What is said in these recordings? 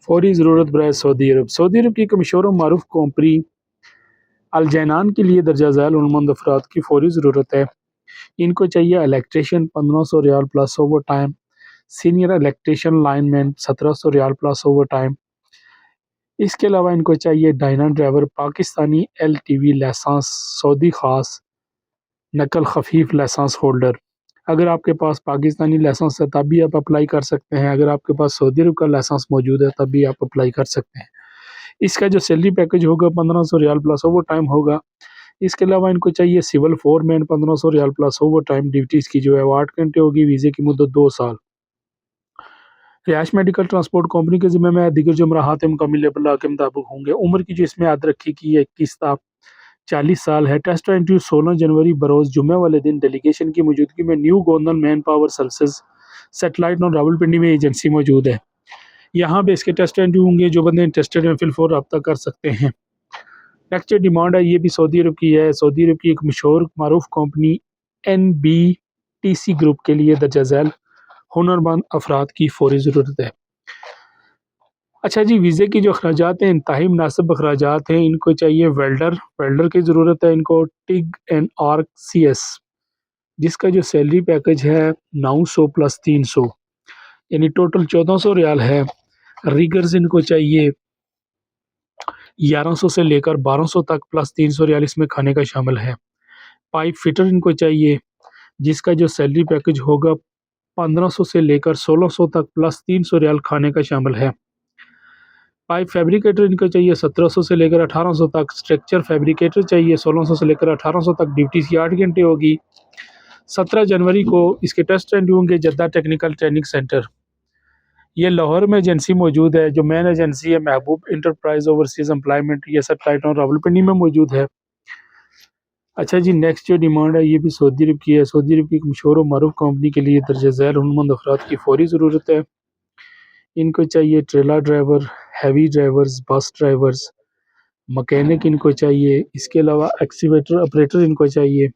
फौरी ज़रूरत बराए सऊदी अरब। सऊदी अरब की एक मशहूर और मारूफ कंपनी अल जैनान के लिए दर्जा झैल हुनरमंद अफराद की फौरी ज़रूरत है। इनको चाहिए electrician 1500 riyal plus overtime, senior electrician lineman 1700 riyal plus overtime. इसके अलावा इनको चाहिए Dyna driver Pakistani LTV licence Saudi ख़ास नकल खफीफ लाइसेंस होल्डर। अगर आपके पास पाकिस्तानी लाइसेंस है तब भी आप अप्लाई कर सकते हैं। अगर आपके पास सऊदी अरब का लाइसेंस मौजूद है तब भी आप अप्लाई कर सकते हैं। इसका जो सैलरी पैकेज होगा 1500 रियाल प्लस ओवर टाइम होगा। इसके अलावा इनको चाहिए civil foreman 1500 riyal plus overtime. Duties की जो है वो 8 घंटे होगी। वीज़े की मुद्दत 2 साल। रिहायश मेडिकल ट्रांसपोर्ट कंपनी के ज़िम्मे में दीगर जो मराहत मुकम्मिल अल्लाह के मुताबिक होंगे। उम्र की जो इसमें याद रखी कि 21 था 40 साल है। टेस्ट इंटरव्यू 16 जनवरी बरोज़ जुम्मे वाले दिन डेलीगेशन की मौजूदगी में new Gondal man power services satellite और रावलपिंडी में एजेंसी मौजूद है। यहाँ पे इसके टेस्ट इंटरव्यू होंगे। जो बंदे इंटरेस्टेड हैं फिलफोर रब्ता कर सकते हैं। नेक्स्ट जो डिमांड है ये भी सऊदी अरब की है। सऊदी अरब की एक मशहूर मारूफ कंपनी NBTC ग्रुप के लिए दर्जा झैल हुनरमंद अफराद की फौरी ज़रूरत है। अच्छा जी, वीज़े की जो अखराजात हैं इंतहाई मुनासिब अखराजात हैं। इनको चाहिए वेल्डर की ज़रूरत है। इनको टिग एंड आर्क CS जिसका जो सैलरी पैकेज है 900 प्लस 300 यानी टोटल 1400 रियाल है। रिगर्स इनको चाहिए 1100 से लेकर 1200 तक प्लस 300 रियाल इसमें खाने का शामिल है। पाइप फिटर इनको चाहिए जिसका जो सैलरी पैकेज होगा 1500 से लेकर 1600 तक प्लस 300 रियाल खाने का शामिल है। पाइप फैब्रिकेटर इनको चाहिए 1700 से लेकर 1800 तक। स्ट्रक्चर फैब्रिकेटर चाहिए 1600 से लेकर 1800 तक। ड्यूटी की 8 घंटे होगी। 17 जनवरी को इसके टेस्ट इंटरव्यू होंगे जद्दा टेक्निकल ट्रेनिंग सेंटर। ये लाहौर में एजेंसी मौजूद है। जो मेन एजेंसी है महबूब इंटरप्राइज ओवरसीज एम्प्लॉयमेंट, ये सेटेलाइट और रावलपिंडी में मौजूद है। अच्छा जी, नेक्स्ट जो डिमांड है ये भी सऊदी अरब की है। सऊदी अरब की एक मशहूर और मारूफ कंपनी के लिए दर्जा झैल हुनरमंद अफराद की फौरी ज़रूरत है। इनको चाहिए trailer driver, heavy drivers, bus drivers, mechanic इनको चाहिए। इसके अलावा एक्सीवेटर ऑपरेटर इनको चाहिए।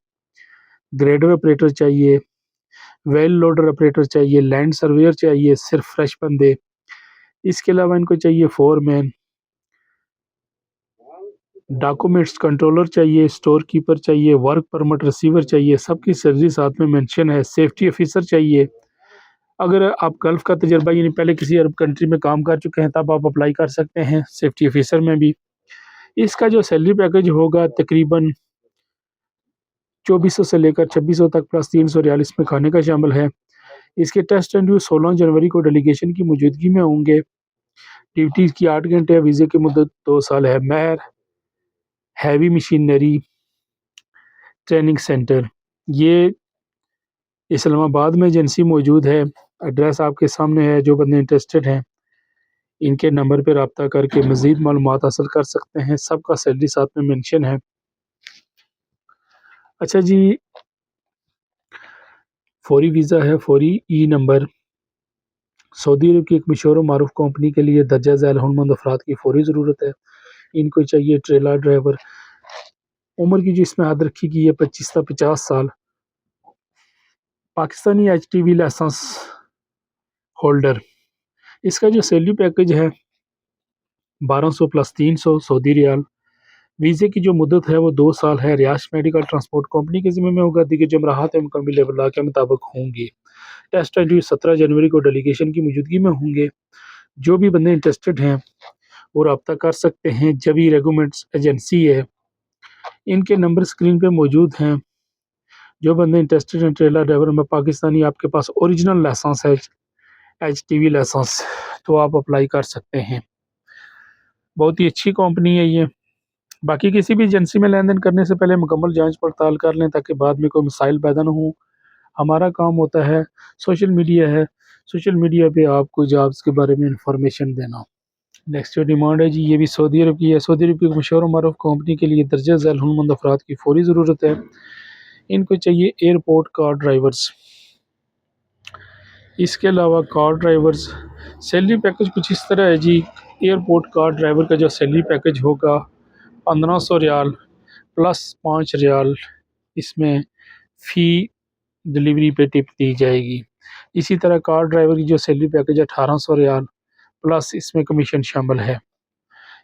ग्रेडर ऑपरेटर चाहिए। वेल लोडर ऑपरेटर चाहिए। लैंड सर्वेयर चाहिए, सिर्फ फ्रेश बंदे। इसके अलावा इनको चाहिए फोरमैन, डॉक्यूमेंट्स कंट्रोलर चाहिए, स्टोर कीपर चाहिए, वर्क परमिट रिसीवर चाहिए। सबकी सैलरी साथ में मेंशन है। सेफ्टी ऑफिसर चाहिए। अगर आप गल्फ़ का तजर्बा यानी पहले किसी अरब कंट्री में काम कर चुके हैं तब आप अप्लाई कर सकते हैं सेफ्टी ऑफिसर में भी। इसका जो सैलरी पैकेज होगा तकरीबन 2400 से लेकर 2600 तक प्लस 300 रियाल इसमें खाने का शामिल है। इसके टेस्ट इंटरव्यू 16 जनवरी को डेलीगेशन की मौजूदगी में होंगे। ड्यूटीज़ की 8 घंटे है। वीज़े की मुद्दत 2 साल है। महर हैवी मशीनरी ट्रेनिंग सेंटर, ये इस्लामाबाद में एजेंसी मौजूद है। एड्रेस आपके सामने है। जो बंदे इंटरेस्टेड हैं इनके नंबर पर रब्ता करके मज़ीद मालूमात हासिल कर सकते हैं। सबका सैलरी साथ में मेंशन है। अच्छा जी, फौरी वीज़ा है, फौरी नंबर। सऊदी अरब की एक मशहूर और मारूफ कंपनी के लिए दर्जा झैल हुनरमंद अफराद की फौरी ज़रूरत है। इनको चाहिए ट्रेलर ड्राइवर। उम्र की जो इसमें हद रखी गई है 25 से 50 साल। Pakistani HTV licence holder. इसका जो सैलरी पैकेज है 1200 प्लस 300 सऊदी रियाल। वीज़े की जो मुद्दत है वो 2 साल है। रिहायश मेडिकल ट्रांसपोर्ट कंपनी के ज़िम्मे में होगा। दीगर जमराहत मुकम्मिल अल्लाह के मुताबिक होंगी। टेस्ट इंटरव्यू 17 जनवरी को डेलीगेशन की मौजूदगी में होंगे। जो भी बंदे इंटरेस्टेड हैं वो रब्ता कर सकते हैं। जबी रेगुमेंट्स एजेंसी है। इनके नंबर स्क्रीन पे मौजूद हैं। जो बंदे इंटरेस्टेड हैं ट्रेलर ड्राइवर में पाकिस्तानी आपके पास ओरिजिनल लाइसेंस है HTV लाइसेंस तो आप अप्लाई कर सकते हैं। बहुत ही अच्छी कंपनी है ये। बाकी किसी भी एजेंसी में लेन देन करने से पहले मुकम्मल जांच पड़ताल कर लें ताकि बाद में कोई मसाइल पैदा ना हो। हमारा काम होता है सोशल मीडिया है, सोशल मीडिया पे आपको जॉब्स के बारे में इंफॉर्मेशन देना। नेक्स्ट जो डिमांड है जी ये भी सऊदी अरब की है। सऊदी अरब की एक मशहूर और मारूफ कंपनी के लिए दर्जा झैल हुनरमंद अफराद की फौरी ज़रूरत है। इनको चाहिए एयरपोर्ट कार ड्राइवर्स। इसके अलावा कार ड्राइवर्स सैलरी पैकेज कुछ इस तरह है जी। एयरपोर्ट कार ड्राइवर का जो सैलरी पैकेज होगा 1500 रियाल प्लस 5 रियाल इसमें फ़ी डिलीवरी पे टिप दी जाएगी। इसी तरह कार ड्राइवर की जो सैलरी पैकेज है 1800 रियाल प्लस इसमें कमीशन शामिल है।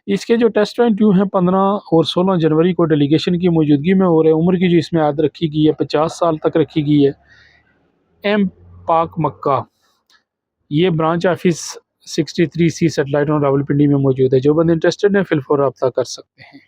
इसके जो टेस्ट इंटरव्यू हैं 15 और 16 जनवरी को डेलीगेशन की मौजूदगी में हो रहे हैं। उम्र की जो इसमें आयद रखी गई है 50 साल तक रखी गई है। एम पाक मक्का, ये ब्रांच ऑफिस 63C सेटेलाइट और रावलपिंडी में मौजूद है। जो बंदे इंटरेस्टेड हैं फिल फॉर रब्ता कर सकते हैं।